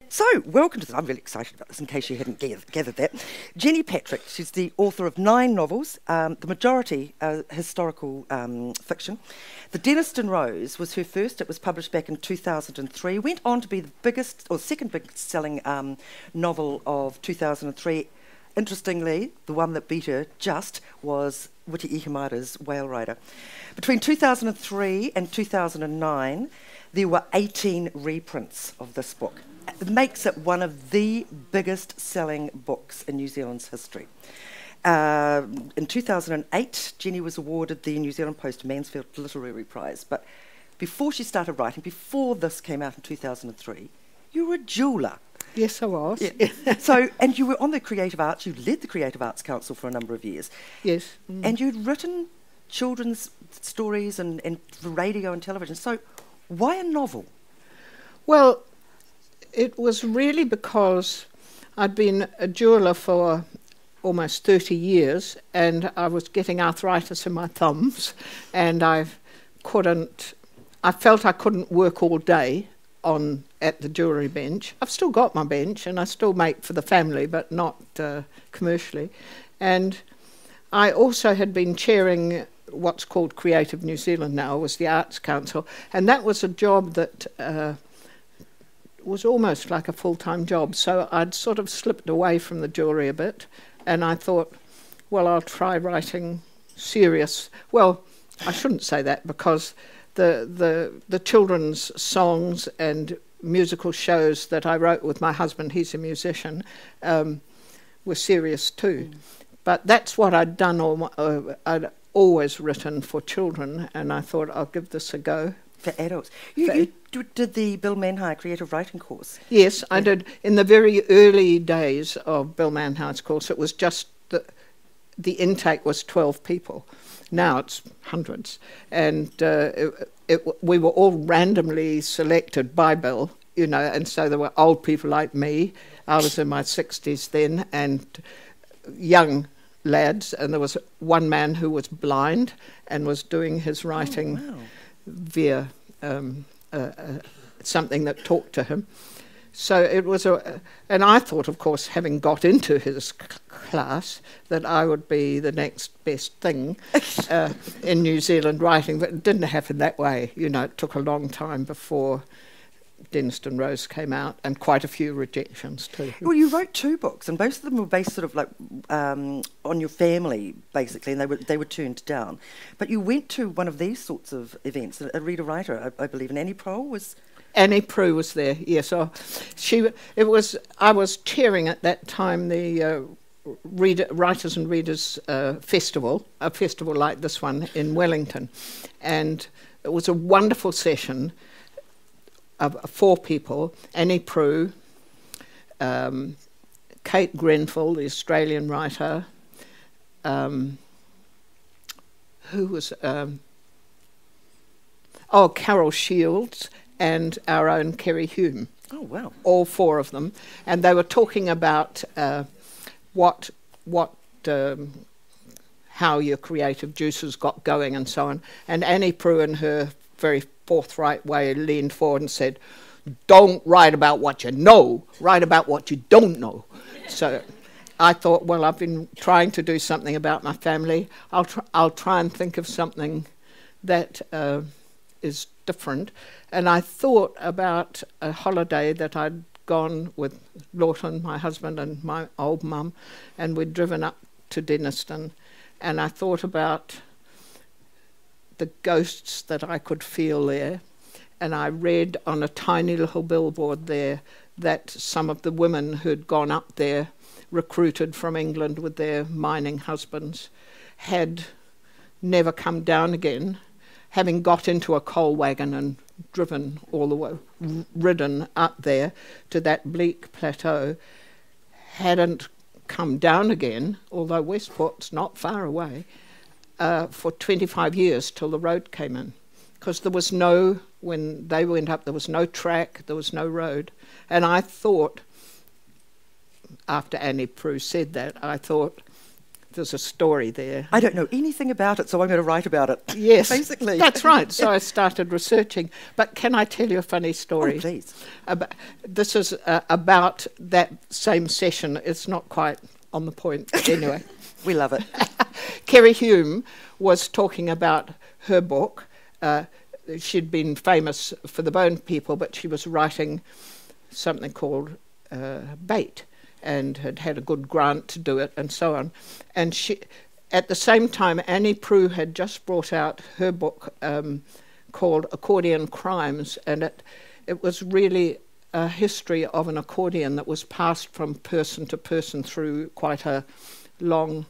So, welcome to this. I'm really excited about this, in case you hadn't gathered that. Jenny Pattrick, she's the author of 9 novels, the majority historical fiction. The Denniston Rose was her first. It was published back in 2003. Went on to be the biggest, or second biggest selling novel of 2003. Interestingly, the one that beat her just was Witi Ihimada's Whale Rider. Between 2003 and 2009, there were 18 reprints of this book. It makes it one of the biggest selling books in New Zealand's history. In 2008, Jenny was awarded the New Zealand Post Mansfield Literary Prize. But before she started writing, before this came out in 2003, you were a jeweller. Yes, I was. Yeah. So, and you were on the Creative Arts, you led the Creative Arts Council for a number of years. Yes. And you'd written children's stories and for radio and television. So, why a novel? Well, it was really because I'd been a jeweller for almost 30 years and I was getting arthritis in my thumbs and I felt I couldn't work all day at the jewellery bench. I've still got my bench and I still make for the family, but not commercially. And I also had been chairing what's called Creative New Zealand now, was the Arts Council, and that was a job that was almost like a full-time job. So I'd sort of slipped away from the jewellery a bit, and I thought, well, I'll try writing serious. Well, I shouldn't say that, because the children's songs and musical shows that I wrote with my husband, he's a musician, were serious too. But that's what I'd done. I'd always written for children, and I thought I'll give this a go. For adults. You did the Bill Manhire creative writing course? Yes, I did. In the very early days of Bill Manhire's course, it was just the intake was 12 people. Now it's hundreds. And we were all randomly selected by Bill, you know, and so there were old people like me. I was in my 60s then, and young lads, and there was one man who was blind and was doing his writing via something that talked to him. So it was and I thought, of course, having got into his class, that I would be the next best thing in New Zealand writing, but it didn't happen that way. You know, it took a long time before Denniston Rose came out, and quite a few rejections too. Well, you wrote 2 books, and both of them were based sort of like on your family, basically, and they were turned down. But you went to one of these sorts of events, a reader-writer, I believe, and Annie Prohl was... Annie Proulx was there, yes. I was chairing at that time the Writers and Readers Festival, a festival like this one in Wellington. And it was a wonderful session of 4 people: Annie Proulx, Kate Grenfell, the Australian writer, who was... Carol Shields, and our own Kerry Hume. Oh, wow. All 4 of them. And they were talking about how your creative juices got going and so on. And Annie Proulx, in her very forthright way, leaned forward and said, "Don't write about what you know, write about what you don't know." So I thought, well, I've been trying to do something about my family. I'll try and think of something that is different. And I thought about a holiday that I'd gone with Lawton, my husband, and my old mum, and we'd driven up to Denniston, and I thought about the ghosts that I could feel there, and I read on a tiny little billboard there that some of the women who'd gone up there, recruited from England with their mining husbands, had never come down again, having got into a coal wagon and driven all the way, ridden up there to that bleak plateau, hadn't come down again, although Westport's not far away, for 25 years till the road came in. Because there was when they went up, there was no track, there was no road. And I thought, after Annie Proulx said that, I thought, there's a story there. I don't know anything about it, so I'm going to write about it. Yes, basically. That's right. So I started researching. But can I tell you a funny story? Oh, please. This is about that same session. It's not quite on the point, but anyway. We love it. Kerry Hume was talking about her book. She'd been famous for The Bone People, but she was writing something called Bait, and had a good grant to do it, and so on. And she, at the same time, Annie Proulx had just brought out her book called Accordion Crimes, and it was really a history of an accordion that was passed from person to person through quite a long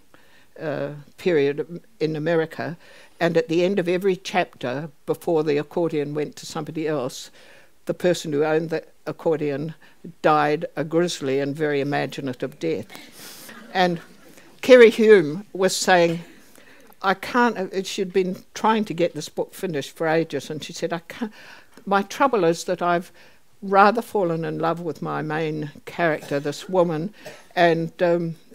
period in America. And at the end of every chapter, before the accordion went to somebody else, the person who owned the accordion died a grisly and very imaginative death. And Kerry Hume was saying, I can't, she'd been trying to get this book finished for ages, and she said, I can't, my trouble is that I've rather fallen in love with my main character, this woman, and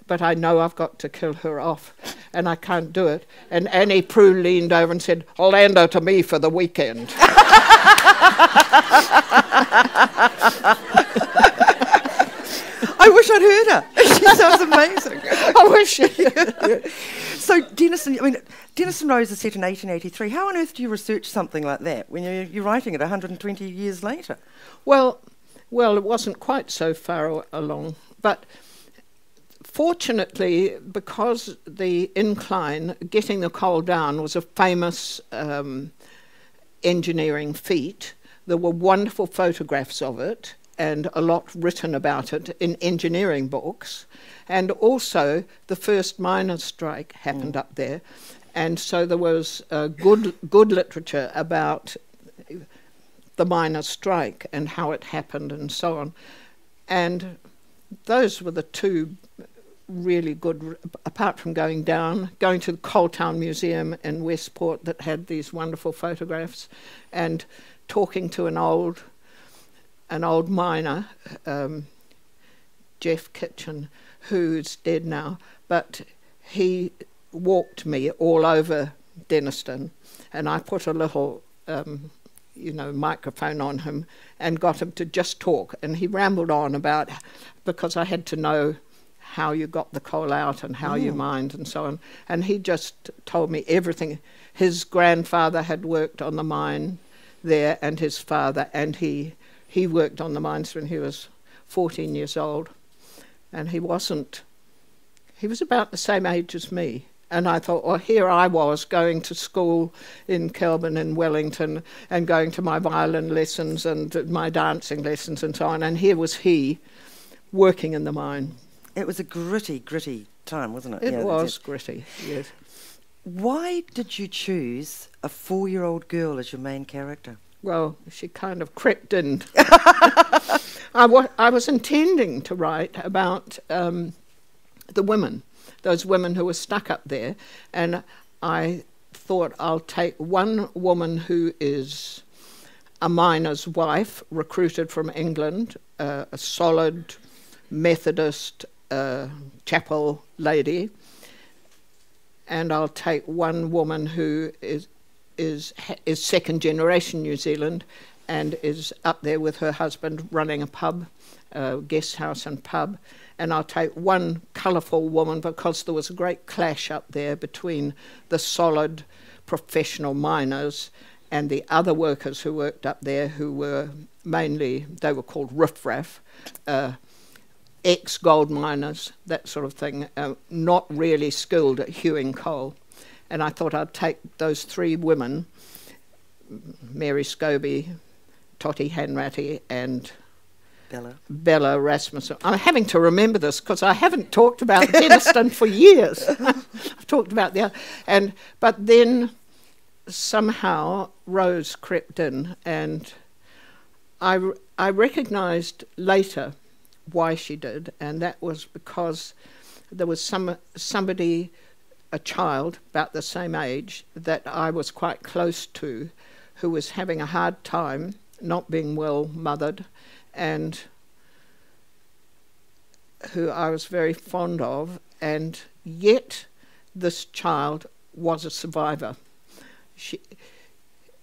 but I know I've got to kill her off, and I can't do it. And Annie Proulx leaned over and said, "Hand her to me for the weekend." I wish I'd heard her. She sounds amazing. I wish. So Denniston Rose is set in 1883. How on earth do you research something like that when you're writing it 120 years later? Well, it wasn't quite so far along, but fortunately, because the incline, getting the coal down, was a famous engineering feat. There were wonderful photographs of it, and a lot written about it in engineering books. And also, the first miners' strike happened up there, and so there was good literature about the miners' strike and how it happened and so on. And those were the two really good, apart from going to the Coal Town Museum in Westport that had these wonderful photographs, and talking to an old miner, Jeff Kitchen, who's dead now, but he walked me all over Denniston, and I put a little microphone on him and got him to just talk, and he rambled on about, because I had to know how you got the coal out and how you mined and so on, and he just told me everything. His grandfather had worked on the mine there, and his father, and he worked on the mines when he was 14 years old, and he was about the same age as me. And I thought, well, here I was going to school in Kelburn and Wellington and going to my violin lessons and my dancing lessons and so on, and here was he working in the mine. It was a gritty time, wasn't it? It was gritty, yes. Why did you choose a 4-year-old girl as your main character? Well, she kind of crept in. I was intending to write about the women, those women who were stuck up there, and I thought I'll take one woman who is a miner's wife, recruited from England, a solid Methodist chapel lady, and I'll take one woman who is second generation New Zealand and is up there with her husband running a pub, guest house and pub, and I'll take one colourful woman because there was a great clash up there between the solid professional miners and the other workers who worked up there, who were mainly, they were called riffraff, ex-gold miners, that sort of thing, not really skilled at hewing coal. And I thought I'd take those three women, Mary Scobie, Tottie Hanratty, and Bella Rasmussen. I'm having to remember this because I haven't talked about Denniston for years. I've talked about the other. But then somehow Rose crept in, and I recognised later why she did, and that was because there was somebody, a child about the same age that I was quite close to, who was having a hard time, not being well mothered, and who I was very fond of, and yet this child was a survivor.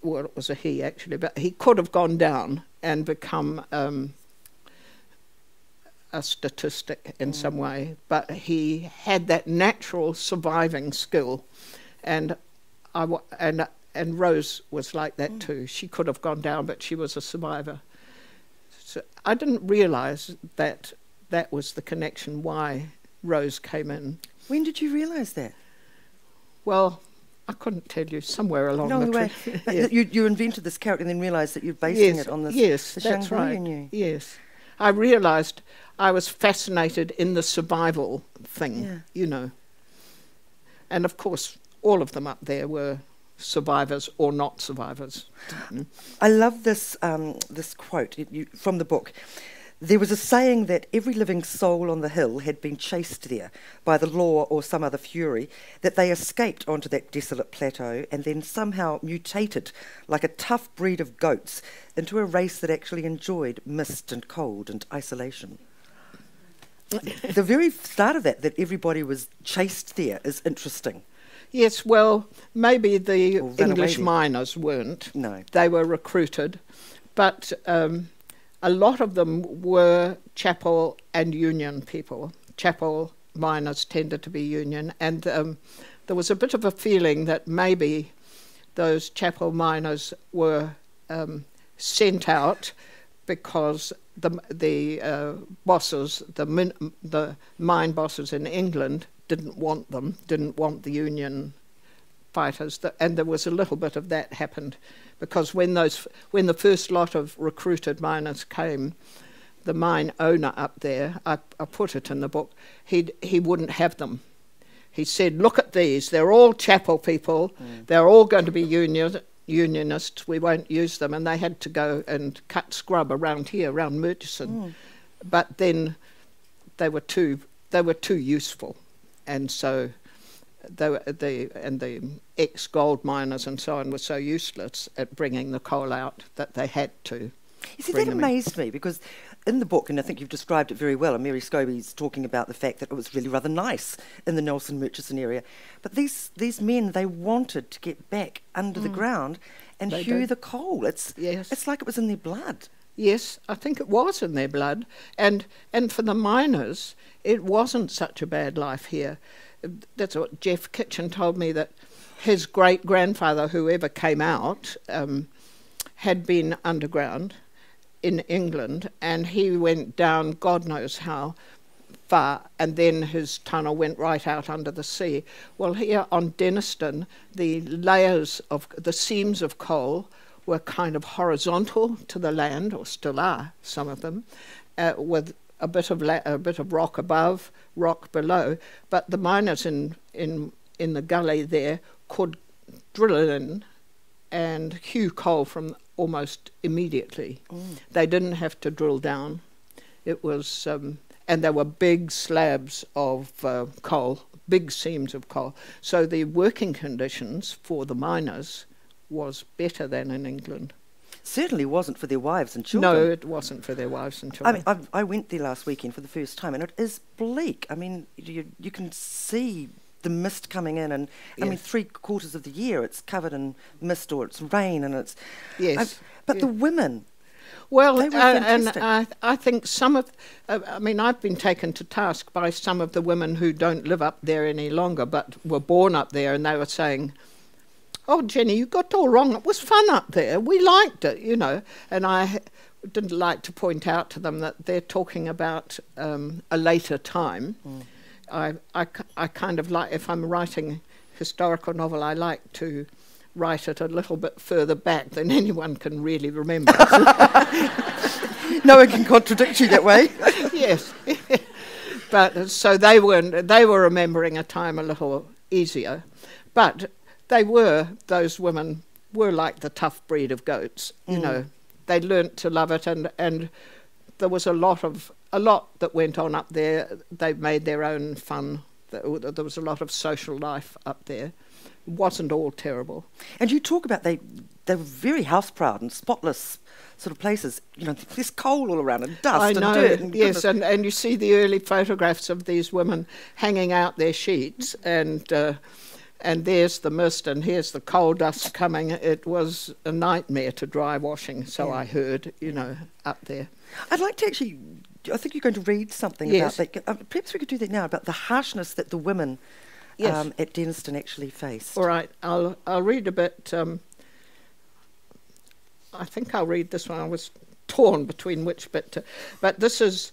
Well, it was a he actually, but he could have gone down and become a statistic in some way, but he had that natural surviving skill, and Rose was like that too. She could have gone down, but she was a survivor. So I didn't realise that that was the connection why Rose came in. When did you realise that? Well, I couldn't tell you, somewhere along the way. Yeah. You invented this character and then realised that you're basing it on this. Yes, this that's young boy right. in you. Yes. I realised I was fascinated in the survival thing, you know. And of course, all of them up there were survivors or not survivors. I love this this quote from the book. There was a saying that every living soul on the hill had been chased there by the law or some other fury, that they escaped onto that desolate plateau and then somehow mutated like a tough breed of goats into a race that actually enjoyed mist and cold and isolation. The very start of that everybody was chased there, is interesting. Yes, well, maybe the English miners weren't. No. They were recruited, but a lot of them were chapel and union people. Chapel miners tended to be union, and there was a bit of a feeling that maybe those chapel miners were sent out because the bosses, the mine bosses in England, didn't want them, didn't want the union fighters, and there was a little bit of that happened, because when the first lot of recruited miners came, the mine owner up there, I put it in the book, he wouldn't have them. He said, "Look at these, they're all chapel people, they're all going to be unionists, we won't use them," and they had to go and cut scrub around here, around Murchison. But then they were too useful, and so the ex-gold miners and so on were so useless at bringing the coal out that they had to. You see, that amazed me, because in the book, and I think you've described it very well, and Mary Scobie's talking about the fact that it was really rather nice in the Nelson Murchison area, but these men, they wanted to get back under the ground and hew the coal. It's like it was in their blood. Yes, I think it was in their blood, and for the miners, it wasn't such a bad life here. That's what Jeff Kitchen told me, that his great-grandfather, whoever came out, had been underground in England, and he went down God knows how far, and then his tunnel went right out under the sea. Well, here on Denniston, the layers of the seams of coal were kind of horizontal to the land, or still are, some of them, with a bit of rock above, rock below, but the miners in the gully there could drill in and hew coal from almost immediately. They didn't have to drill down. It was, and there were big slabs of coal, big seams of coal. So the working conditions for the miners was better than in England. Certainly wasn't for their wives and children. No, it wasn't for their wives and children. I mean, I went there last weekend for the first time, and it is bleak. I mean, you can see the mist coming in, and I mean, 3/4 of the year it's covered in mist, or it's rain, and it's... Yes. But the women... Well, they were fantastic. and I think some of... I mean, I've been taken to task by some of the women who don't live up there any longer, but were born up there, and they were saying, "Oh, Jenny, you got it all wrong. It was fun up there. We liked it, you know." And I didn't like to point out to them that they're talking about a later time. I kind of like, if I'm writing historical novel, I like to write it a little bit further back than anyone can really remember. No one can contradict you that way. Yes. But so they were remembering a time a little easier. But those women were like the tough breed of goats, you know. They learnt to love it, and there was a lot that went on up there. They made their own fun There was a lot of social life up there. It wasn't all terrible. And you talk about they were very house proud and spotless sort of places. You know, there's coal all around and dust and dirt. And yes, and you see the early photographs of these women hanging out their sheets, and there's the mist and here's the coal dust coming. It was a nightmare to dry washing, so I heard, you know, up there. I'd like to actually, I think you're going to read something about that. Perhaps we could do that now, about the harshness that the women at Denniston actually faced. All right, I'll read a bit. I think I'll read this one. I was torn between which bit to, but this is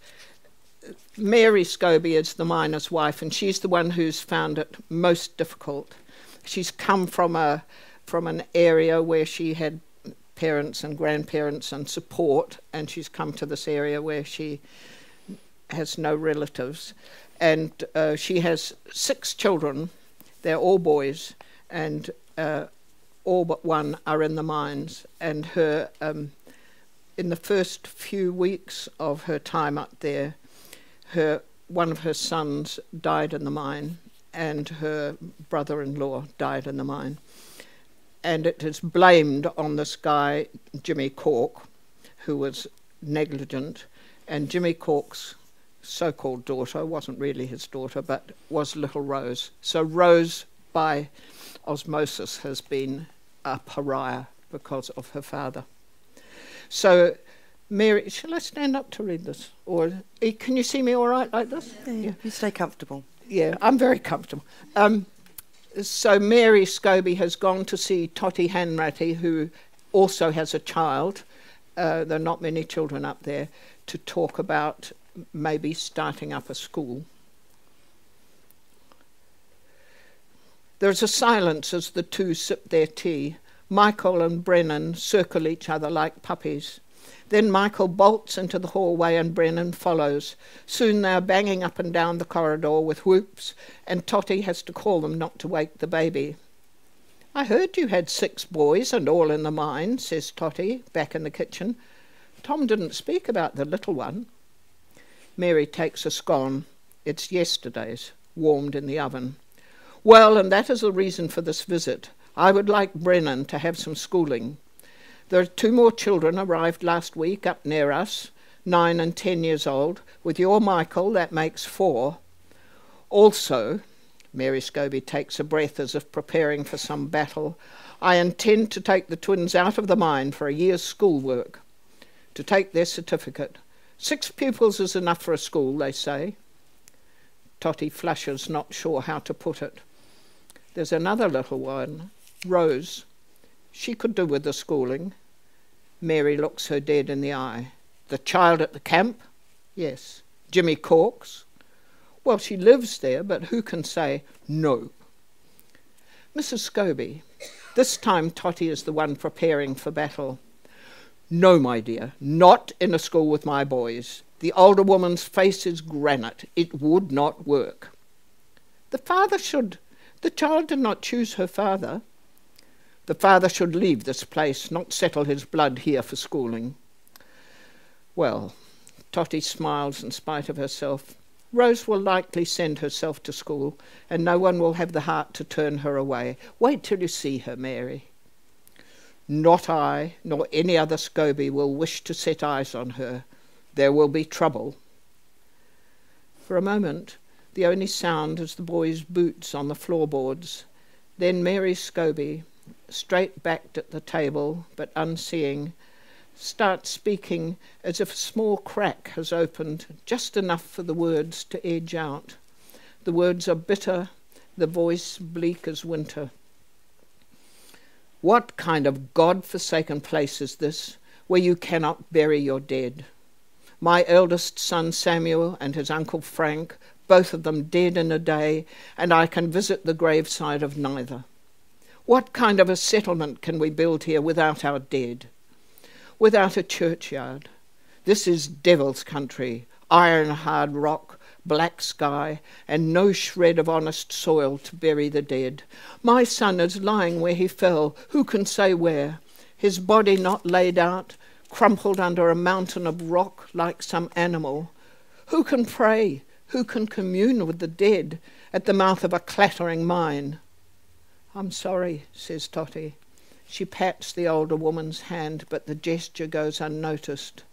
Mary Scobie is the miner's wife, and she's the one who's found it most difficult. She's come from an area where she had parents and grandparents and support, and she's come to this area where she has no relatives, and she has 6 children. They're all boys, and all but one are in the mines, and her in the first few weeks of her time up there, one of her sons died in the mine, and her brother-in-law died in the mine. And it is blamed on this guy, Jimmy Cork, who was negligent, and Jimmy Cork's so-called daughter wasn't really his daughter, but was little Rose. So Rose, by osmosis, has been a pariah because of her father. So Mary, shall I stand up to read this? Or can you see me all right like this? Yeah. You stay comfortable. Yeah, I'm very comfortable. So Mary Scobie has gone to see Totty Hanratty, who also has a child. There are not many children up there, to talk about maybe starting up a school. There's a silence as the two sip their tea. Michael and Brennan circle each other like puppies. Then Michael bolts into the hallway and Brennan follows. Soon they are banging up and down the corridor with whoops, and Totty has to call them not to wake the baby. "I heard you had 6 boys and all in the mine," says Totty, back in the kitchen. "Tom didn't speak about the little one." Mary takes a scone. It's yesterday's, warmed in the oven. "Well, and that is the reason for this visit. I would like Brennan to have some schooling. There are 2 more children arrived last week up near us, 9 and 10 years old. With your Michael, that makes 4. Also," Mary Scobie takes a breath as if preparing for some battle, "I intend to take the twins out of the mine for a year's schoolwork, to take their certificate. 6 pupils is enough for a school, they say." Totty flushes, not sure how to put it. "There's another little one, Rose. She could do with the schooling." Mary looks her dead in the eye. "The child at the camp?" "Yes." "Jimmy Cork's?" "Well, she lives there, but who can say no?" "Mrs. Scobie," this time Totty is the one preparing for battle. "No, my dear, not in a school with my boys. The older woman's face is granite. It would not work." The child did not choose her father." "The father should leave this place, not settle his blood here for schooling." Well, Totty smiles in spite of herself. "Rose will likely send herself to school, and no one will have the heart to turn her away. Wait till you see her, Mary." "Not I, nor any other Scobie will wish to set eyes on her. There will be trouble." For a moment, the only sound is the boys' boots on the floorboards. Then Mary Scobie, straight-backed at the table, but unseeing, starts speaking as if a small crack has opened, just enough for the words to edge out. The words are bitter, the voice bleak as winter. "What kind of God-forsaken place is this, where you cannot bury your dead? My eldest son Samuel and his uncle Frank, both of them dead in a day, and I can visit the graveside of neither. What kind of a settlement can we build here without our dead? Without a churchyard? This is devil's country, iron-hard rock, black sky, and no shred of honest soil to bury the dead. My son is lying where he fell, who can say where? His body not laid out, crumpled under a mountain of rock like some animal. Who can pray? Who can commune with the dead at the mouth of a clattering mine? I'm sorry, says Totty. She pats the older woman's hand, but the gesture goes unnoticed.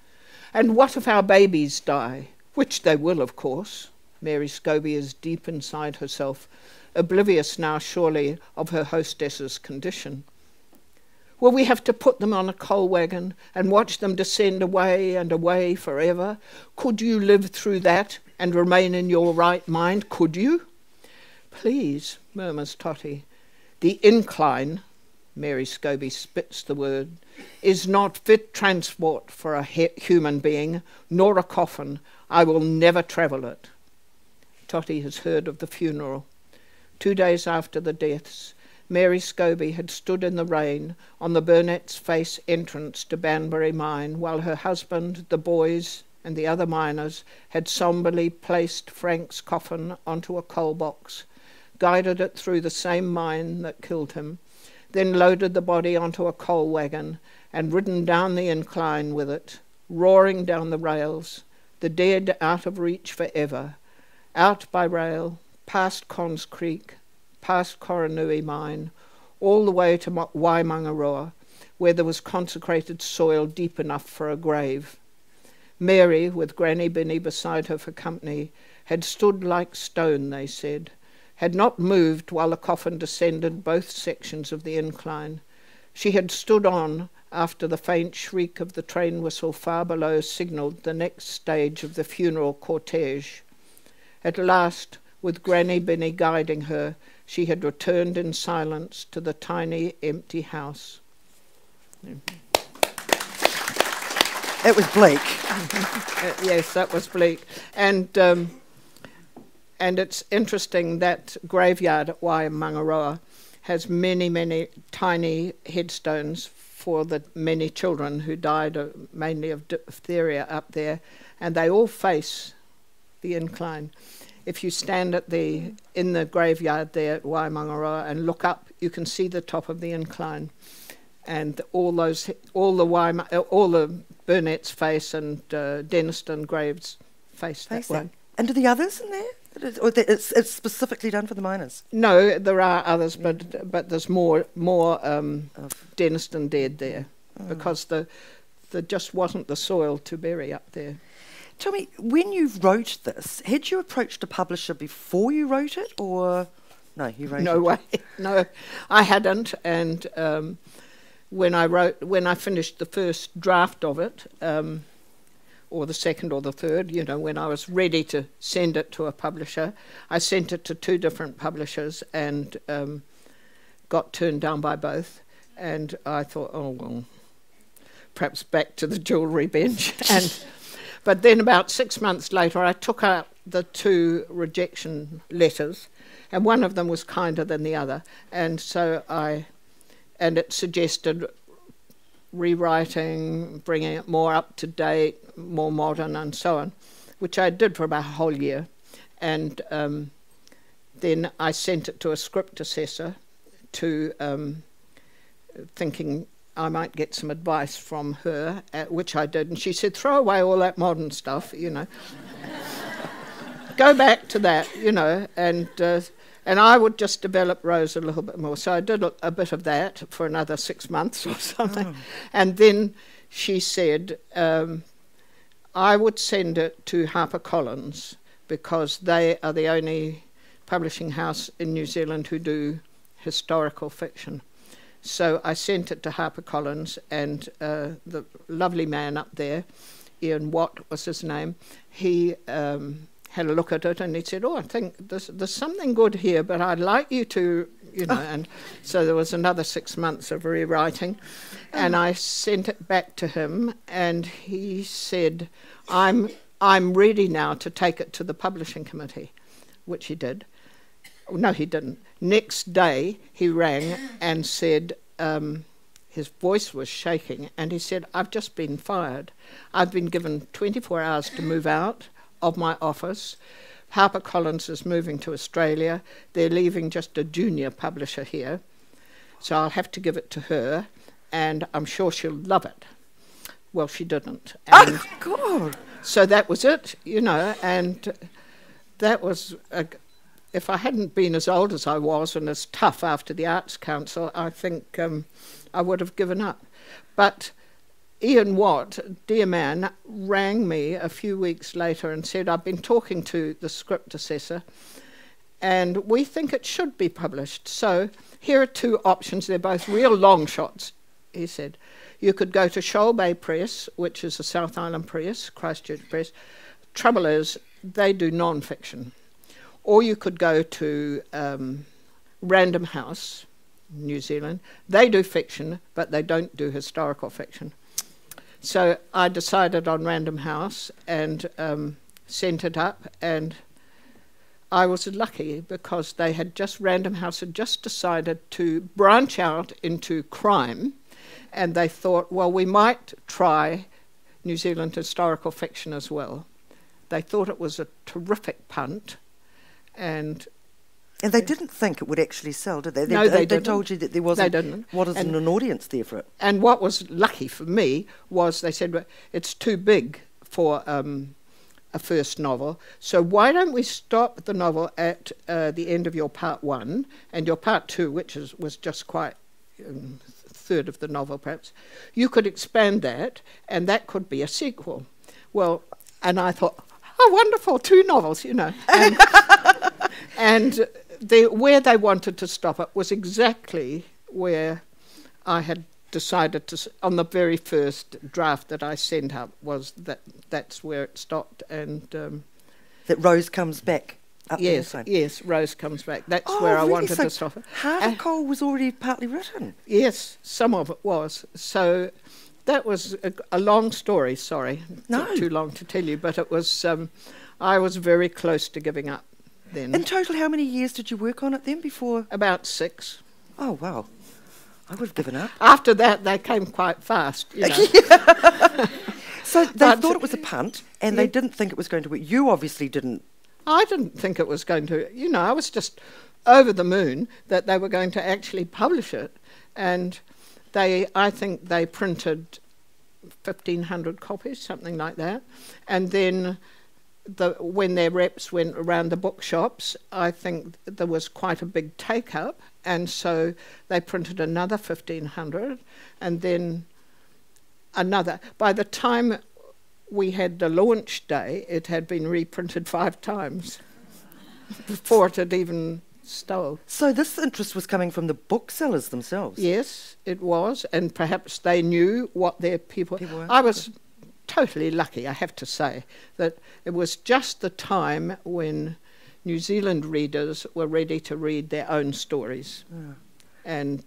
And what if our babies die? Which they will, of course. Mary Scobie is deep inside herself, oblivious now surely of her hostess's condition. Will we have to put them on a coal wagon and watch them descend away and away forever? Could you live through that and remain in your right mind? Could you? Please, murmurs Totty. The incline, Mary Scobie spits the word, is not fit transport for a human being, nor a coffin. I will never travel it. Totty has heard of the funeral. 2 days after the deaths, Mary Scobie had stood in the rain on the Burnett's Face entrance to Banbury Mine, while her husband, the boys, and the other miners had sombrely placed Frank's coffin onto a coal box, guided it through the same mine that killed him, then loaded the body onto a coal wagon and ridden down the incline with it, roaring down the rails, the dead out of reach forever, out by rail, past Cons Creek, past Coronui Mine, all the way to Waimangaroa, where there was consecrated soil deep enough for a grave. Mary, with Granny Binny beside her for company, had stood like stone, they said, had not moved while the coffin descended both sections of the incline. She had stood on after the faint shriek of the train whistle far below signalled the next stage of the funeral cortege. At last, with Granny Binny guiding her, she had returned in silence to the tiny, empty house. It was bleak. Yes, that was bleak. And it's interesting that graveyard at Waimangaroa has many, many tiny headstones for the many children who died mainly of diphtheria up there, and they all face the incline. If you stand in the graveyard there at Waimangaroa and look up, you can see the top of the incline, and all the Burnett's Face and Denniston graves face that way. And do the others in there? Or it's specifically done for the miners? No, there are others, but there's more of Denniston dead there because there just wasn't the soil to bury up there. Tell me, when you wrote this, had you approached a publisher before you wrote it, or no? You wrote it. No way, no, I hadn't. And when I finished the first draft of it, or the second or the third, when I was ready to send it to a publisher, I sent it to 2 different publishers and got turned down by both. And I thought, oh well, perhaps back to the jewellery bench. But then about 6 months later, I took out the 2 rejection letters, and one of them was kinder than the other. And so it suggested rewriting, bringing it more up to date, more modern, and so on, which I did for about a whole year. And then I sent it to a script assessor thinking I might get some advice from her, which I did, and she said, throw away all that modern stuff, go back to that, and I would just develop Rose a little bit more. So I did a bit of that for another 6 months or something, and then she said I would send it to HarperCollins because they are the only publishing house in New Zealand who do historical fiction. So I sent it to HarperCollins, and the lovely man up there, Ian Watt was his name, he had a look at it and he said, I think there's something good here, but I'd like you to, and so there was another 6 months of rewriting, and I sent it back to him, and he said, I'm ready now to take it to the publishing committee, which he did. No, he didn't. Next day, he rang and said, his voice was shaking, and he said, I've just been fired. I've been given 24 hours to move out of my office. HarperCollins is moving to Australia. They're leaving just a junior publisher here. So I'll have to give it to her, and I'm sure she'll love it. Well, she didn't. And God! so that was it, and that was, if I hadn't been as old as I was and as tough after the Arts Council, I think I would have given up. But Ian Watt, dear man, rang me a few weeks later and said, I've been talking to the script assessor and we think it should be published. So here are two options. They're both real long shots, he said. You could go to Shoal Bay Press, which is a South Island press, Christchurch Press. Trouble is, they do non-fiction. Or you could go to Random House, New Zealand. They do fiction, but they don't do historical fiction. So I decided on Random House and sent it up, and I was lucky because Random House had just decided to branch out into crime, and they thought, well, we might try New Zealand historical fiction as well. They thought it was a terrific punt, and they didn't think it would actually sell, did they? No, they didn't. They told you that there wasn't an audience there for it. And what was lucky for me was they said, well, it's too big for a first novel, so why don't we stop the novel at the end of your part one, and your part two, which was just quite third of the novel perhaps, you could expand that, and that could be a sequel. Well, and I thought, oh, wonderful, 2 novels, you know. And where they wanted to stop it was exactly where I had decided to, on the very first draft that I sent up, was that's where it stopped. And that Rose comes back. Yes, Rose comes back. That's where I wanted to stop it. Heart of Coal was already partly written. Yes, some of it was. So that was a long story, sorry. No. Too long to tell you, but it was, I was very close to giving up then. In total, how many years did you work on it then before? About 6. Oh, wow. I would have given up. After that, they came quite fast, you know. So they thought it was a punt, and they didn't think it was going to work. You obviously didn't. I didn't think it was going to, you know, I was just over the moon that they were going to actually publish it. And I think they printed 1,500 copies, something like that. And then when their reps went around the bookshops, I think there was quite a big take-up, and so they printed another 1,500, and then another. By the time we had the launch day, it had been reprinted 5 times before it had even stole. So this interest was coming from the booksellers themselves? Yes, it was, and perhaps they knew what their people were. I was totally lucky, I have to say, that it was just the time when New Zealand readers were ready to read their own stories. And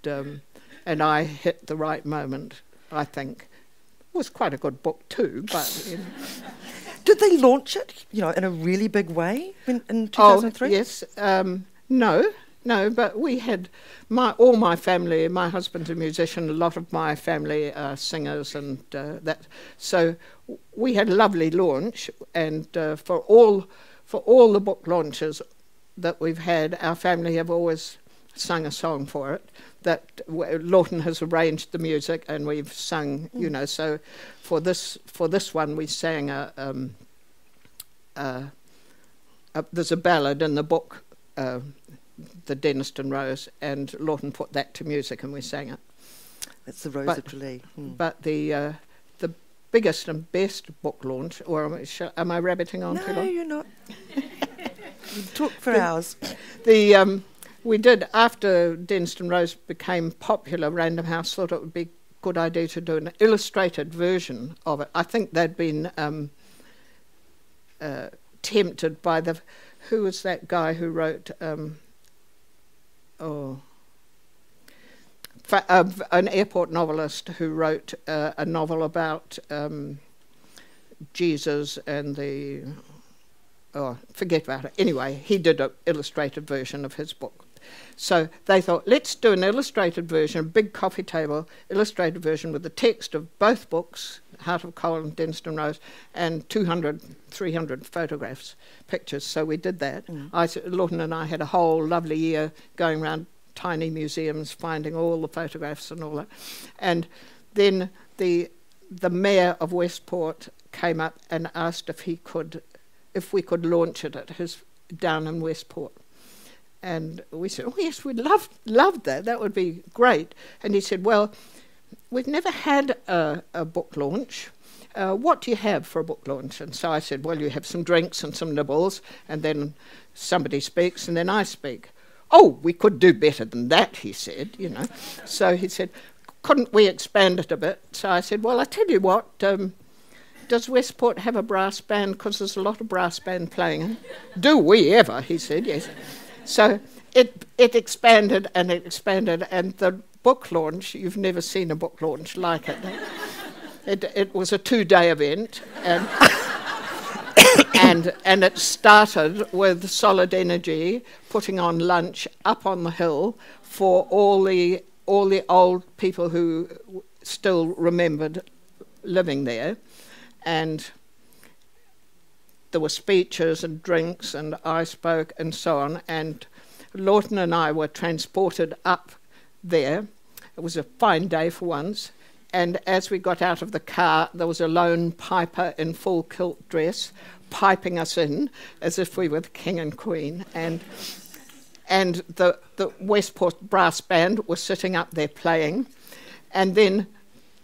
I hit the right moment, I think. It was quite a good book too, but... You know. Did they launch it, you know, in a really big way in 2003? Oh, yes. No, but we had all my family. My husband's a musician. A lot of my family are singers, and that. So we had a lovely launch, and for all the book launches that we've had, our family have always sung a song for it. That Lawton has arranged the music, and we've sung. You know, so for this one, we sang there's a ballad in the book. The Denniston Rose, and Lawton put that to music and we sang it. That's the Rose of Tralee. But the biggest and best book launch, or am I rabbiting on too long? No, you're not. You talk for hours. We did, after Denniston Rose became popular, Random House thought it would be a good idea to do an illustrated version of it. I think they'd been tempted by who was that guy who wrote... an airport novelist who wrote a novel about Jesus and forget about it. Anyway, he did an illustrated version of his book. So they thought, let's do an illustrated version, a big coffee table illustrated version with the text of both books, Heart of Coal and Denniston Rose, and 200, 300 photographs, pictures. So we did that. Lawton and I had a whole lovely year going around tiny museums, finding all the photographs and all that. And then the mayor of Westport came up and asked if we could launch it at down in Westport. And we said, oh yes, we'd love that. That would be great. And he said, well, we've never had a book launch. What do you have for a book launch? And so I said, well, you have some drinks and some nibbles, and then somebody speaks, and then I speak. Oh, we could do better than that, he said, you know. So he said, couldn't we expand it a bit? So I said, well, I tell you what, does Westport have a brass band? Because there's a lot of brass band playing. Do we ever? He said, yes. So it expanded, and the book launch, you've never seen a book launch like it. It was a 2-day event, and it started with Solid Energy putting on lunch up on the hill for all the old people who still remembered living there, and there were speeches and drinks, and I spoke and so on, and Lawton and I were transported up there. It was a fine day for once. And as we got out of the car, there was a lone piper in full kilt dress piping us in as if we were the king and queen. And the Westport Brass Band was sitting up there playing. And then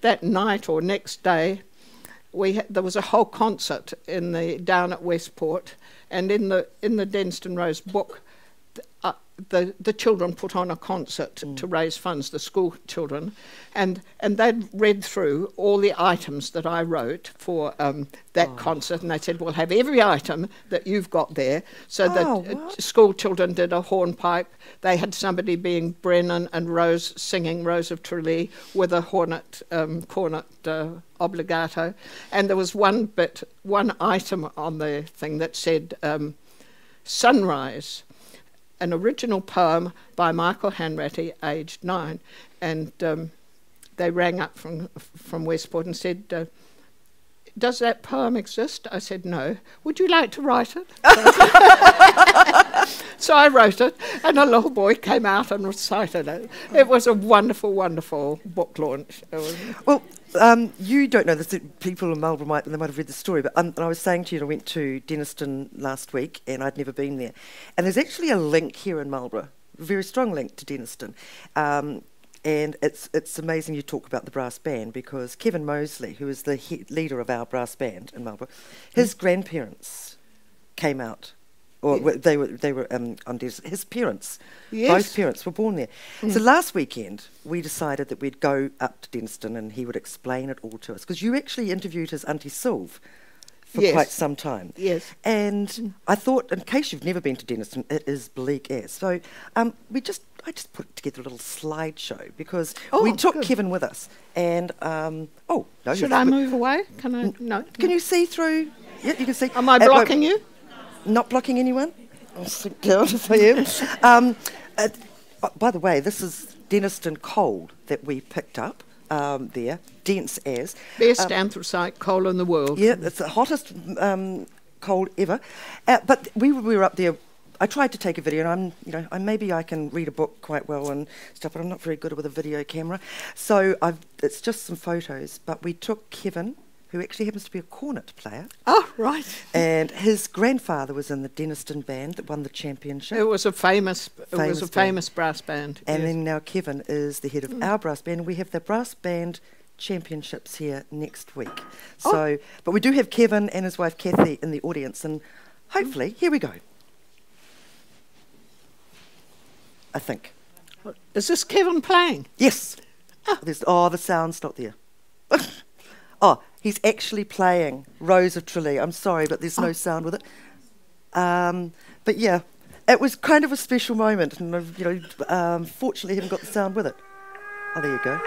that night or next day, there was a whole concert down at Westport. And in the Denstone Rose book, the children put on a concert to raise funds, the school children, and they'd read through all the items that I wrote for that concert, and they said, we'll have every item that you've got there. So that school children did a hornpipe. They had somebody being Brennan and Rose singing Rose of Tralee with a cornet obligato. And there was one item on the thing that said Sunrise, an original poem by Michael Hanratty, aged 9. And they rang up from Westport and said, does that poem exist? I said, no. Would you like to write it? So I wrote it, and a little boy came out and recited it. It was a wonderful, wonderful book launch. Well, you don't know this. People in Marlborough might have read the story, but I was saying to you, I went to Denniston last week, and I'd never been there. And there's actually a link here in Marlborough, a very strong link to Denniston. And it's amazing you talk about the brass band, because Kevin Mosley, who is the leader of our brass band in Marlborough, his grandparents came out. Or they were on Denniston. His parents, both parents were born there. So last weekend we decided that we'd go up to Denniston and he would explain it all to us. Because you actually interviewed his Auntie Sylve for quite some time. Yes. And I thought, in case you've never been to Denniston, it is bleak as. So I just put together a little slideshow, because we took Kevin with us. And no, should I move away? Can I? No. Can you see through? Yeah, you can see. Am I blocking you? Not blocking anyone? I'll sit down if I am. By the way, this is Denniston coal that we picked up there, dense as. Best anthracite coal in the world. Yeah, it's the hottest coal ever. But we were up there. I tried to take a video, and maybe I can read a book quite well and stuff, but I'm not very good with a video camera. So it's just some photos. But we took Kevin, who actually happens to be a cornet player. Oh, right. And his grandfather was in the Denniston band that won the championship. It was a famous brass band. And then now Kevin is the head of our brass band. We have the brass band championships here next week. So, but we do have Kevin and his wife Kathy in the audience, and hopefully, here we go. I think. Is this Kevin playing? Yes. The sound's not there. He's actually playing Rose of Tralee. I'm sorry, but there's no sound with it. But yeah, it was kind of a special moment, and fortunately, I haven't got the sound with it. Oh, there you go.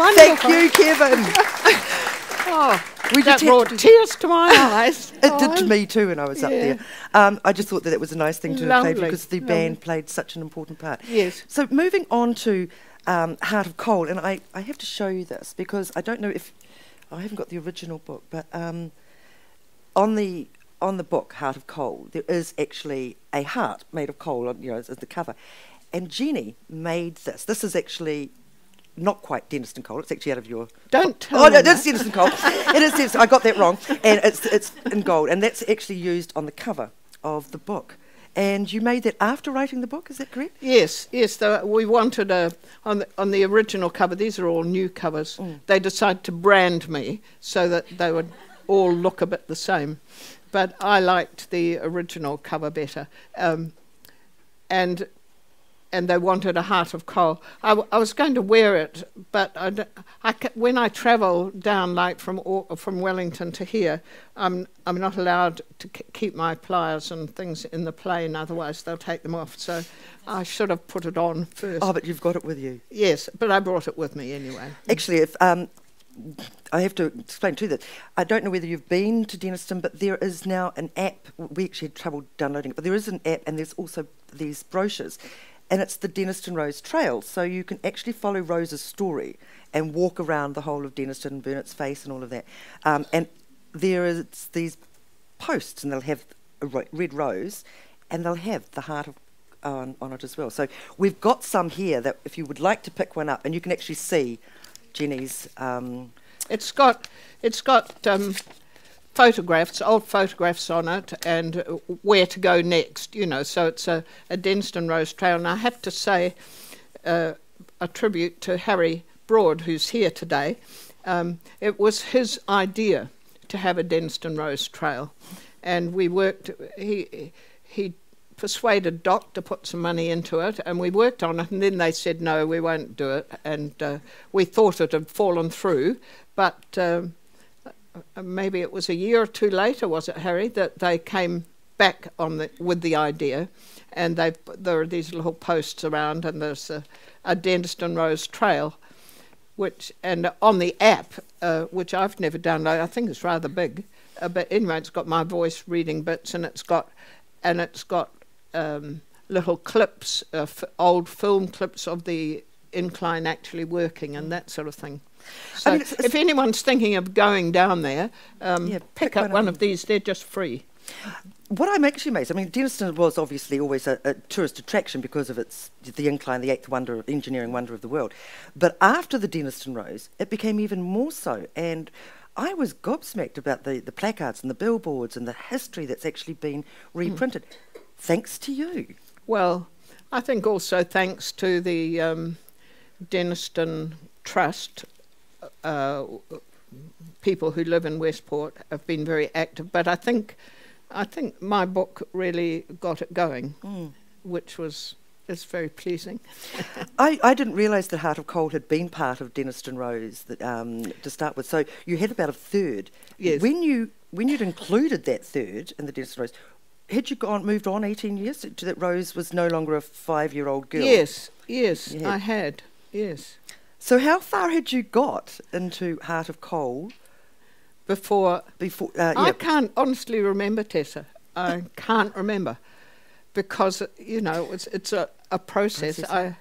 wonderful. Thank you, Kevin. Oh, that brought tears to my eyes. It did to me too when I was up there. I just thought that it was a nice thing to have played because the band played such an important part. Yes. So moving on to Heart of Coal, and I have to show you this because I don't know if I haven't got the original book, but on the book Heart of Coal there is actually a heart made of coal, as the cover, and Jenny made this. This is actually not quite Denniston coal. It's actually out of your... Don't tell me. Oh, no, it is Denniston coal. It is Denniston. I got that wrong. And it's in gold. And that's actually used on the cover of the book. And you made that after writing the book, is that correct? Yes. We wanted on the original cover, these are all new covers, they decided to brand me so that they would all look a bit the same. But I liked the original cover better. And they wanted a heart of coal. I was going to wear it, but when I travel down, like from Wellington to here, I'm not allowed to keep my pliers and things in the plane, otherwise they'll take them off. So I should have put it on first. Oh, but you've got it with you. Yes, but I brought it with me anyway. Actually, if I have to explain too that I don't know whether you've been to Denniston, but there is now an app. We actually had trouble downloading it, but there is an app, and there's also these brochures. And it's the Denniston Rose Trail, so you can actually follow Rose's story and walk around the whole of Denniston, Burnet's Face and all of that. And there is these posts, and they'll have a red rose, and they'll have the heart of on it as well. So we've got some here that if you would like to pick one up, and you can actually see Jenny's... It's got photographs, old photographs on it, and where to go next, so it's a Denniston Rose Trail. And I have to say a tribute to Harry Broad, who's here today. It was his idea to have a Denniston Rose Trail, and we worked, he persuaded Doc to put some money into it, and we worked on it, and then they said, no, we won't do it, and we thought it had fallen through, but... maybe it was a year or two later, was it, Harry, that they came back with the idea, and there are these little posts around, and there's a Denniston Rose Trail, and on the app, which I've never downloaded, I think it's rather big, but anyway, it's got my voice reading bits, and it's got little clips, old film clips of the incline actually working and that sort of thing. So if anyone's thinking of going down there, pick up one of these. They're just free. What I'm actually amazed, Denniston was obviously always a tourist attraction because of the incline, the eighth engineering wonder of the world. But after the Denniston Rose, it became even more so. And I was gobsmacked about the placards and the billboards and the history that's actually been reprinted. Thanks to you. Well, I think also thanks to the Denniston Trust. People who live in Westport have been very active, but I think my book really got it going, which is very pleasing. I didn't realise that Heart of Coal had been part of Denniston Rose to start with. So you had about a third. Yes. When you'd included that third in the Denniston Rose, had you moved on 18 years to that Rose was no longer a 5-year-old girl? Yes, I had. Yes. So how far had you got into Heart of Coal before? I can't honestly remember, Tessa. I can't remember because it's a process. I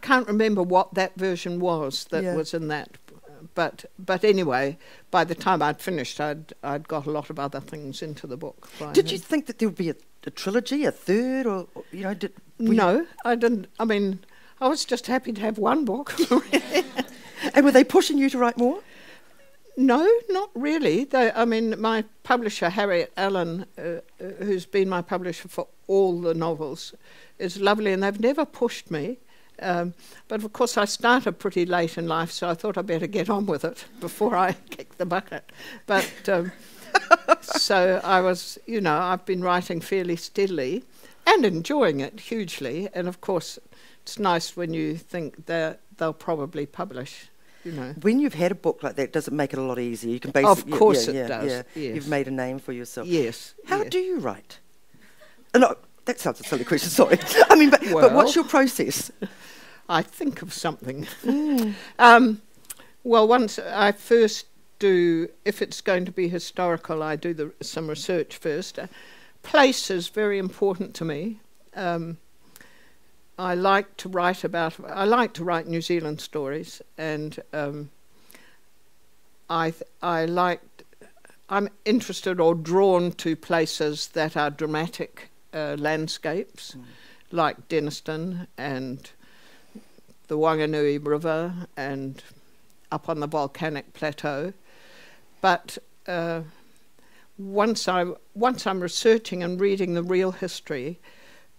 can't remember what that version was that was in that. But anyway, by the time I'd finished, I'd got a lot of other things into the book. Did you think that there would be a trilogy, a third, or No, I didn't. I was just happy to have one book. And were they pushing you to write more? No, not really. My publisher, Harriet Allen, who's been my publisher for all the novels, is lovely, and they've never pushed me. But of course I started pretty late in life, so I thought I'd better get on with it before I kick the bucket. But so I was, I've been writing fairly steadily and enjoying it hugely. And of course it's nice when you think that they'll probably publish. When you've had a book like that, does it make it a lot easier? You can basically... Of course it does. Yeah. Yes. You've made a name for yourself. Yes. How do you write? No, that sounds a silly question, sorry. But what's your process? I think of something. Well, once I first do, if it's going to be historical, I do some research first. Place is very important to me. I like to write New Zealand stories, and I'm interested or drawn to places that are dramatic landscapes, like Denniston and the Wanganui River and up on the volcanic plateau. But once I'm researching and reading the real history,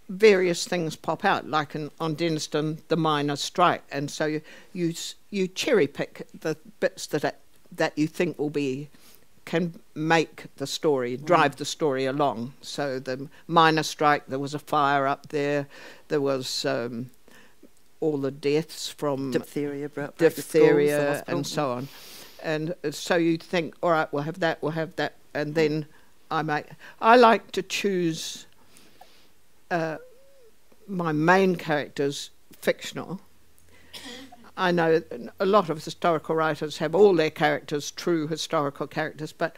various things pop out, like on Denniston, the miners' strike, and so you cherry pick the bits that you think can make the story, drive the story along. So the miners' strike, there was a fire up there, there was all the deaths from diphtheria and so on. And so you think, all right, we'll have that, and then I like to choose my main characters fictional. I know a lot of historical writers have all their characters true historical characters, but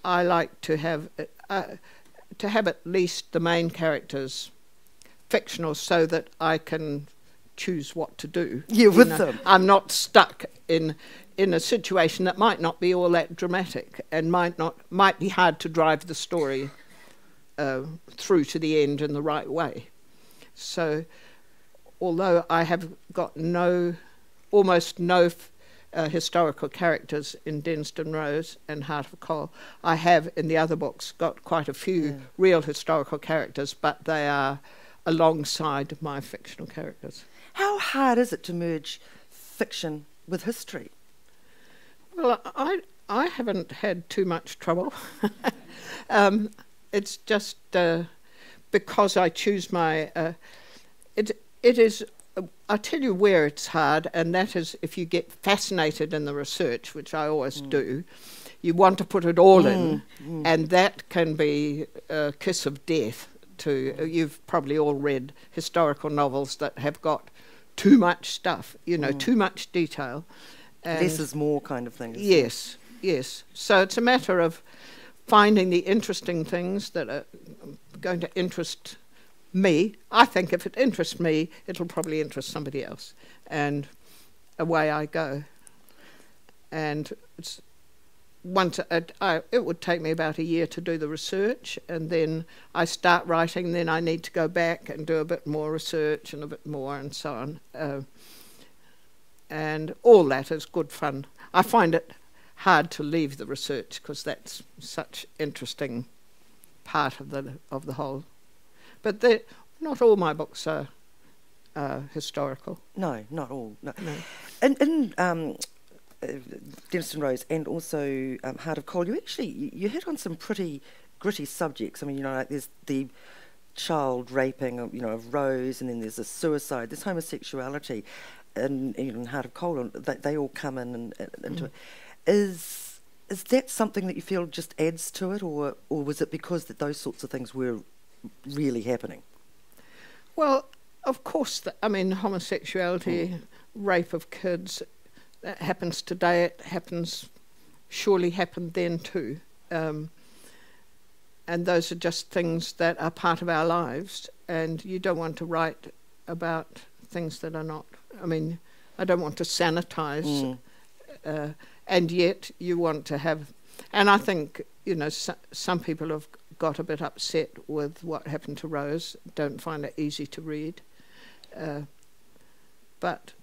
I like to have at least the main characters fictional, so that I can choose what to do. With them. I'm not stuck in a situation that might not be all that dramatic and might be hard to drive the story through to the end in the right way. So, although I have got almost no historical characters in Denniston Rose and Heart of Coal, I have in the other books got quite a few real historical characters, but they are alongside my fictional characters. How hard is it to merge fiction with history? Well, I haven't had too much trouble. It's just because I choose my... it is... I'll tell you where it's hard, and that is if you get fascinated in the research, which I always do. You want to put it all in, and that can be a kiss of death. You've probably all read historical novels that have got too much stuff, too much detail. And less is more kind of thing. Yes. So it's a matter of finding the interesting things that are going to interest me. I think if it interests me, it'll probably interest somebody else, and away I go. And it would take me about a year to do the research, and then I start writing. Then I need to go back and do a bit more research and a bit more, and so on. And all that is good fun. I find it hard to leave the research because that's such interesting part of the whole. But not all my books are historical. No, not all. No. In Denniston Rose and also Heart of Coal, you hit on some pretty gritty subjects. I mean, like there's the child raping, of Rose, and then there's a suicide, there's homosexuality, and in Heart of Coal, and they all come in and into it. Is that something that you feel just adds to it, or was it because that those sorts of things were really happening? Well, of course, homosexuality, rape of kids, that happens today. It surely happened then too. And those are just things that are part of our lives, and you don't want to write about things that are not. I don't want to sanitize, and yet you want to have. And I think, some people have got a bit upset with what happened to Rose, don't find it easy to read. But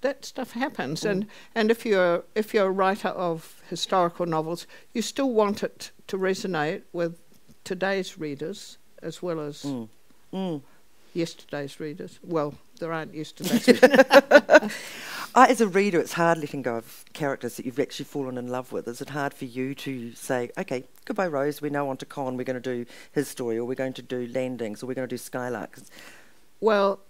that stuff happens, and if you're a writer of historical novels, you still want it to resonate with today's readers as well as yesterday's readers. Well, there aren't yesterday's readers. As a reader, it's hard letting go of characters that you've actually fallen in love with. Is it hard for you to say, okay, goodbye Rose, we're now on to Con, we're going to do his story, or we're going to do Landings, or we're going to do Skylark? Well,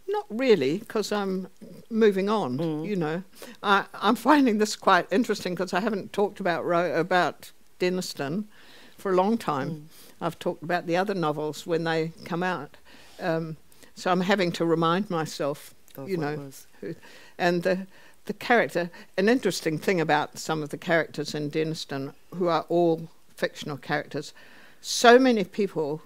not really, because I'm moving on, I'm finding this quite interesting because I haven't talked about Denniston for a long time. I've talked about the other novels when they come out. So I'm having to remind myself, you know, and the character. An interesting thing about some of the characters in Denniston, who are all fictional characters, so many people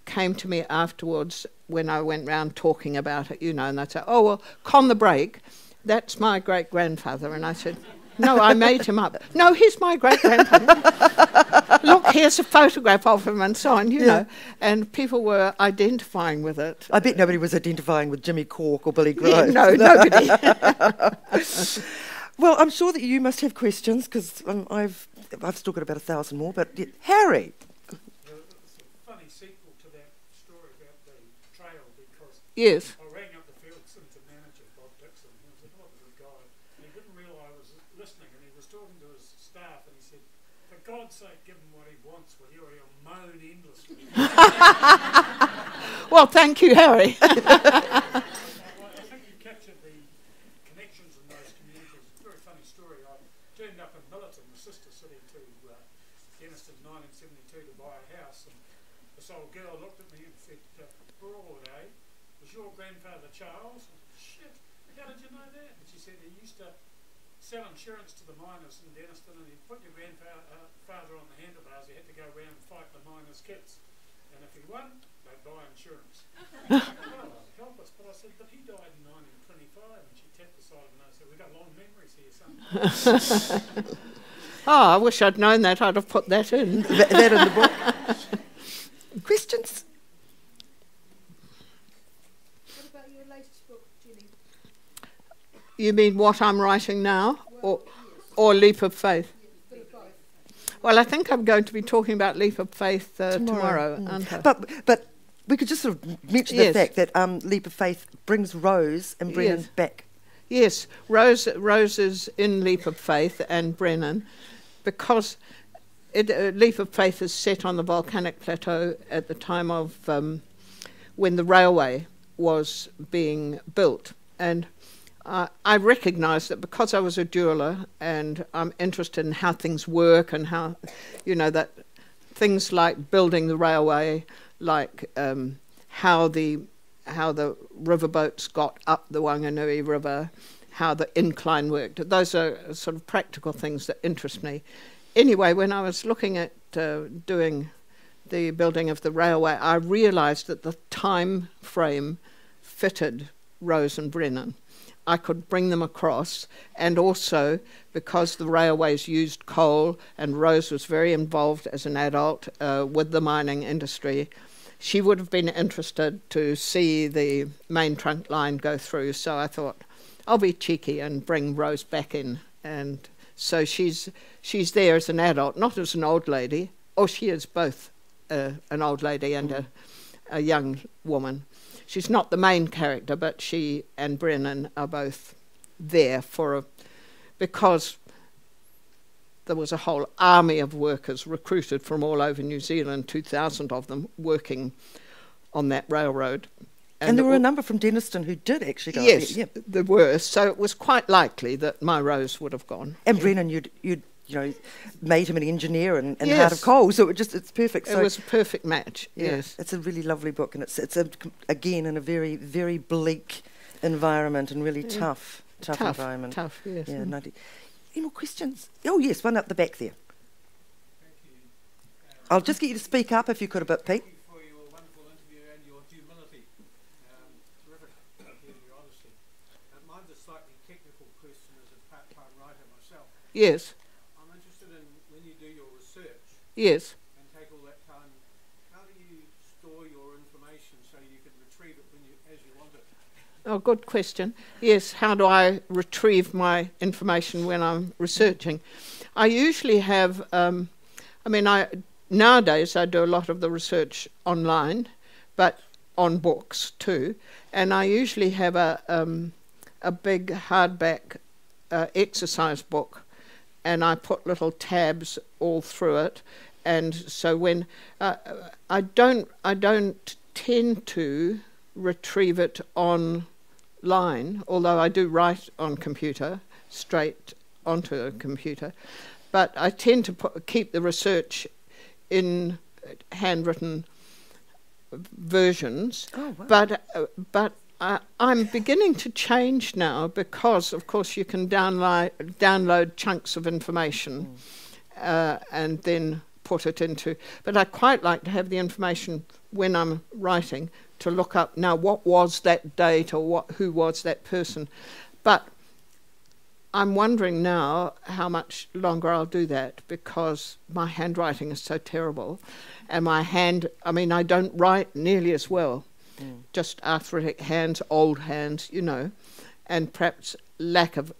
came to me afterwards when I went round talking about it, you know, and they'd say, oh, well, Con the Break, that's my great-grandfather. And I said, no, I made him up. No, he's my great-grandfather. Look, here's a photograph of him and so on, you know. And people were identifying with it. I bet nobody was identifying with Jimmy Cork or Billy Grove. Yeah, no, nobody. Well, I'm sure that you must have questions, because I've still got about 1,000 more. But Harry. It's a funny sequel to that story about the trail, because Yes. I rang up the field centre manager, Bob Dixon. He was a hell of a good guy. And he didn't realise I was listening, and he was talking to his staff, and he said, for God's sake, give him what he wants, will you, or he'll moan endlessly. Well, thank you, Harry. I think you captured the connections in those communities. It's a very funny story. I turned up in Millerton, the sister city to Denniston in 1972 to buy a house, and this old girl looked at me and said, for all day, was your grandfather Charles? I said, shit, how did you know that? And she said he used to sell insurance to the miners in Denniston, and he'd put your grandfather on the handlebars. He had to go around and fight the miners' kids, and if he won, they'd buy insurance. Oh, help us. But I said, but he died in 1925, and she tapped the side of the nose and said, we've got long memories here, son. Oh, I wish I'd known that. I'd have put that in. that in the book. Questions? What about your latest book, Ginny? You mean what I'm writing now, or Leap of Faith? Well, I think I'm going to be talking about Leap of Faith tomorrow. Aren't I? But we could just sort of mention the fact that Leap of Faith brings Rose and Brennan back. Yes, Rose is in Leap of Faith and Brennan, because Leap of Faith is set on the volcanic plateau at the time of when the railway was being built. And I recognised that because I was a jeweller and I'm interested in how things work and how, you know, that things like building the railway, like how the riverboats got up the Wanganui River, how the incline worked. Those are sort of practical things that interest me. Anyway, when I was looking at doing the building of the railway, I realised that the time frame fitted Rose and Brennan. I could bring them across, and also because the railways used coal and Rose was very involved as an adult with the mining industry, she would have been interested to see the main trunk line go through. So I thought, I'll be cheeky and bring Rose back in. And so she's there as an adult, not as an old lady. Oh, she is both an old lady and a young woman. She's not the main character, but she and Brennan are both there because there was a whole army of workers recruited from all over New Zealand, 2,000 of them, working on that railroad. And there were a number from Denniston who did actually go. Yes, Yep. there were. So it was quite likely that my Rose would have gone. And Brennan, you'd made him an engineer and Heart of Coal, so it's perfect. So it was a perfect match. Yes, it's a really lovely book, and it's again in a very, very bleak environment and really tough environment. Tough, yes. Yeah. Any more questions? Oh yes, one up the back there. Thank you. I'll just get you to speak up if you could a bit, Pete. Thank you for your wonderful interview and your humility. Terrific to hear your honesty. Mine's a slightly technical question as a part-time writer myself. Yes. I'm interested in when you do your research Yes. and take all that time, how do you store your information so you can retrieve it as you want it? Oh, good question. Yes, how do I retrieve my information when I'm researching? I usually have, nowadays I do a lot of the research online, but on books too, and I usually have a big hardback exercise book, and I put little tabs all through it, and so when I don't tend to retrieve it online, although I do write on computer, straight onto a computer, but I tend to keep the research in handwritten versions. Oh, wow. But I'm beginning to change now because, of course, you can download chunks of information and then put it into. But I quite like to have the information when I'm writing to look up now what was that date or who was that person. But I'm wondering now how much longer I'll do that because my handwriting is so terrible, and I don't write nearly as well. Just arthritic hands, old hands, and perhaps lack of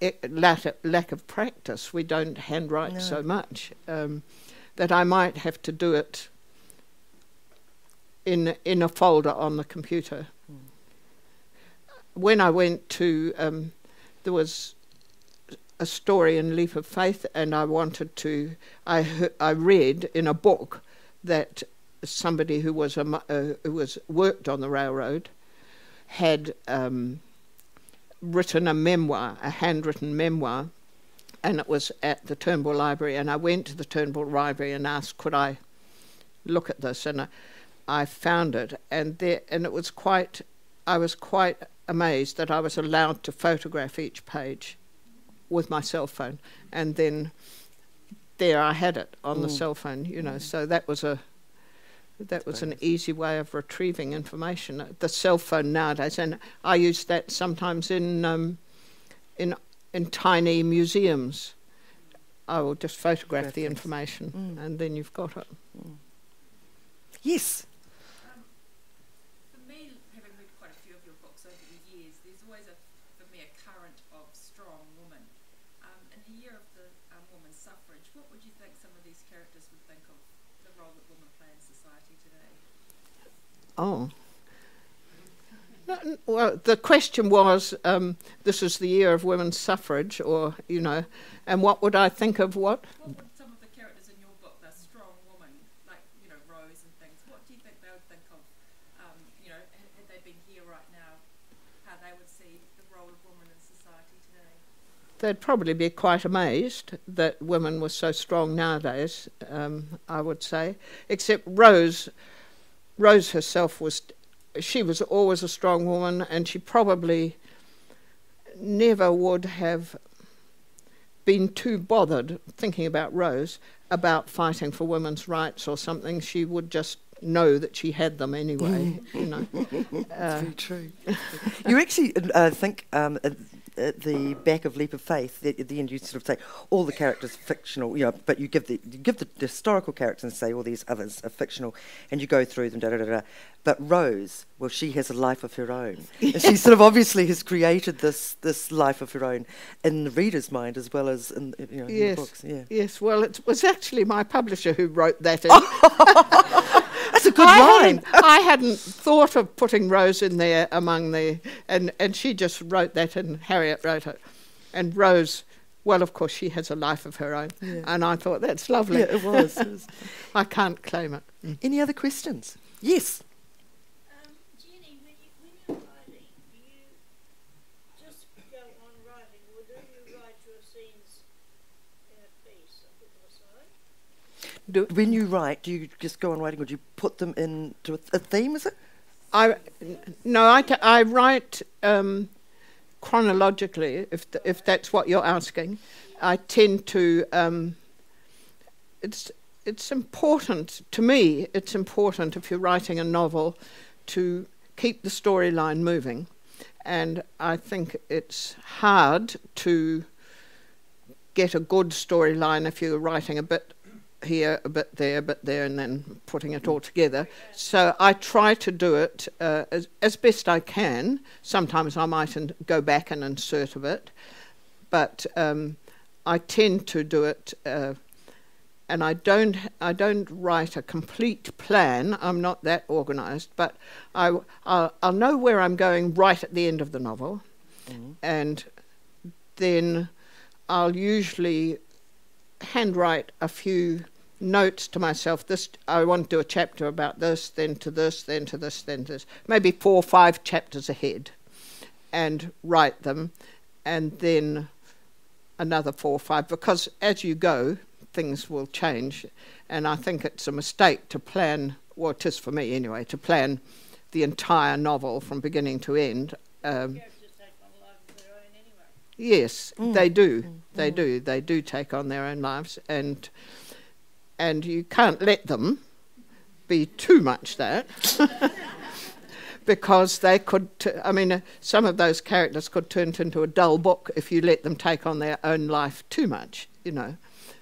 practice. We don't handwrite so much that I might have to do it in a folder on the computer. When I went to, there was a story in Leap of Faith, and I wanted to. I read in a book that somebody who was worked on the railroad had written a memoir, a handwritten memoir, and it was at the Turnbull Library. And I went to the Turnbull Library and asked, could I look at this? And I found it, and it was quite. I was quite amazed that I was allowed to photograph each page with my cell phone, and then there I had it on the cell phone. So that was an easy way of retrieving information. The cell phone nowadays, and I use that sometimes in tiny museums. I will just photograph the information, and then you've got it. Yes. For me, having read quite a few of your books over the years, there's always for me a current of strong woman. In the year of the women's suffrage, what would you think some of these characters would think of the role that women play in society today? Oh. Well, the question was, this is the year of women's suffrage, and what would I think of what? What would some of the characters in your book, the strong woman, like, Rose and things, what do you think they would think of, had they been here right now, how they would see the role of women in society today? They'd probably be quite amazed that women were so strong nowadays, I would say, except Rose herself she was always a strong woman, and she probably never would have been too bothered, thinking about Rose, about fighting for women's rights or something. She would just know that she had them anyway. That's very true. You actually think at the back of Leap of Faith, at the end, you sort of say all the characters are fictional, but you give the historical characters and say all these others are fictional, and you go through them, But Rose, well, she has a life of her own, and she sort of obviously has created this life of her own in the reader's mind as well as in in the books. Yeah. Yes. Well, it was actually my publisher who wrote that in. That's a good line. I hadn't thought of putting Rose in there among and she just wrote that in. Harriet wrote it. And Rose, well, of course, she has a life of her own. Yeah. And I thought, that's lovely. Yeah, it was. I can't claim it. Any other questions? Yes. Jenny, when you're writing, do you just go on writing, or do you write your scenes in a piece, a bit aside? When you write, do you just go on writing, or do you put them into a theme, is it? I write chronologically, if that's what you're asking. I tend to... It's important, to me, it's important if you're writing a novel to keep the storyline moving. And I think it's hard to get a good storyline if you're writing a bit here, a bit there, and then putting it all together. So I try to do it as best I can. Sometimes I might go back and insert a bit, but I tend to do it, and I don't write a complete plan. I'm not that organised, but I'll know where I'm going right at the end of the novel, and then I'll usually handwrite a few notes to myself. This, I want to do a chapter about this, then to this, then to this, then to this. Maybe 4 or 5 chapters ahead, and write them, and then another 4 or 5. Because as you go, things will change, and I think it's a mistake to plan, well, it is for me anyway, to plan the entire novel from beginning to end. Characters take on lives of their own anyway. Yes, they do. They do. They do take on their own lives, and you can't let them be too much that, because they could. Some of those characters could turn it into a dull book if you let them take on their own life too much.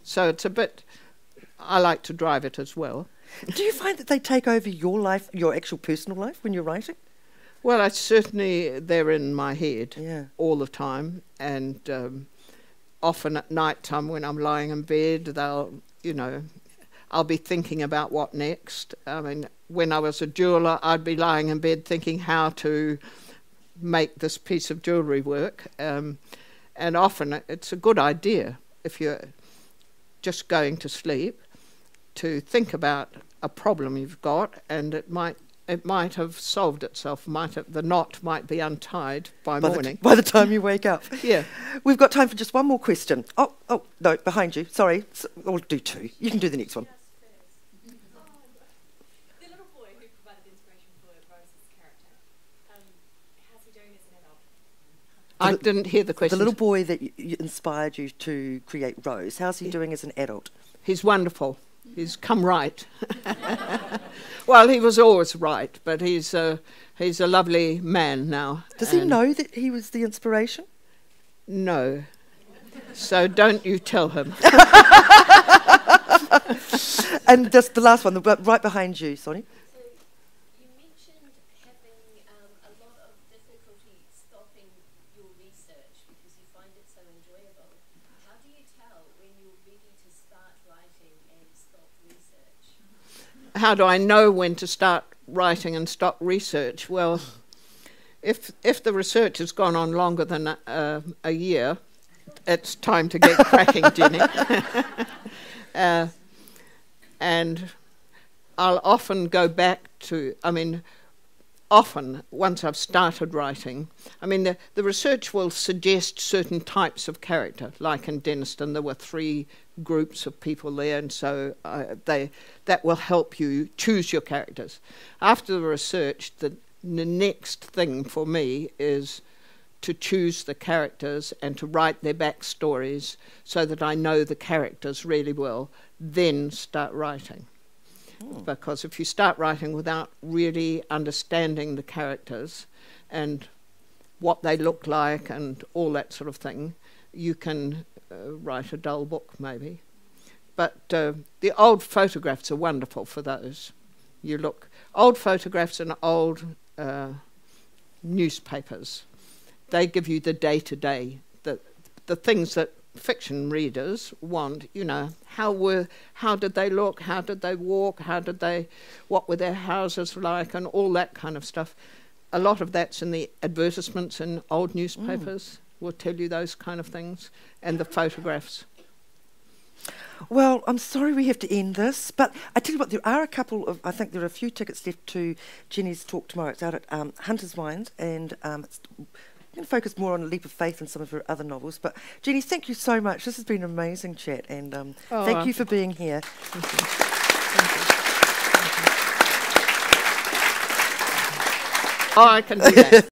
So it's a bit. I like to drive it as well. Do you find that they take over your life, your actual personal life, when you're writing? Well, they're in my head all the time, and often at night time when I'm lying in bed, I'll be thinking about what next. When I was a jeweller, I'd be lying in bed thinking how to make this piece of jewellery work, and often it's a good idea if you're just going to sleep to think about a problem you've got, and it might have solved itself. The knot might be untied by morning. By the time you wake up. Yeah. We've got time for just one more question. Oh, no, behind you. Sorry. I'll do two. You can do the next one. The little boy who provided inspiration for Rose's character, how's he doing as an adult? I didn't hear the question. The little boy that inspired you to create Rose, how's he doing as an adult? He's wonderful. He's come right. Well, he was always right, but he's a lovely man now. Does he know that he was the inspiration? No. So don't you tell him. And just the last one, right behind you, Sonny. So you mentioned having a lot of difficulty stopping your research because you find it so enjoyable. How do you tell when you're ready to start writing and stop research? How do I know when to start writing and stop research? Well, if the research has gone on longer than a year, it's time to get cracking, Jenny. And I'll often go back to, often once I've started writing, the research will suggest certain types of character. Like in Denniston, there were 3 groups of people there, and so that will help you choose your characters. After the research, the next thing for me is to choose the characters and to write their backstories so that I know the characters really well, then start writing. Because if you start writing without really understanding the characters and what they look like and all that sort of thing, you can write a dull book maybe. But the old photographs are wonderful for those. You look, old photographs and old newspapers, they give you the day-to-day, the things that fiction readers want, how did they look, how did they walk, what were their houses like, and all that kind of stuff. A lot of that's in the advertisements in old newspapers, will tell you those kind of things, and the photographs. Well, I'm sorry we have to end this, but I tell you what, there are I think there are a few tickets left to Jenny's talk tomorrow. It's out at Hunter's Wines, and it's going to focus more on A Leap of Faith and some of her other novels. But Jenny, thank you so much. This has been an amazing chat, and thank you for being here. Thank you. Thank you. Oh, I can do that.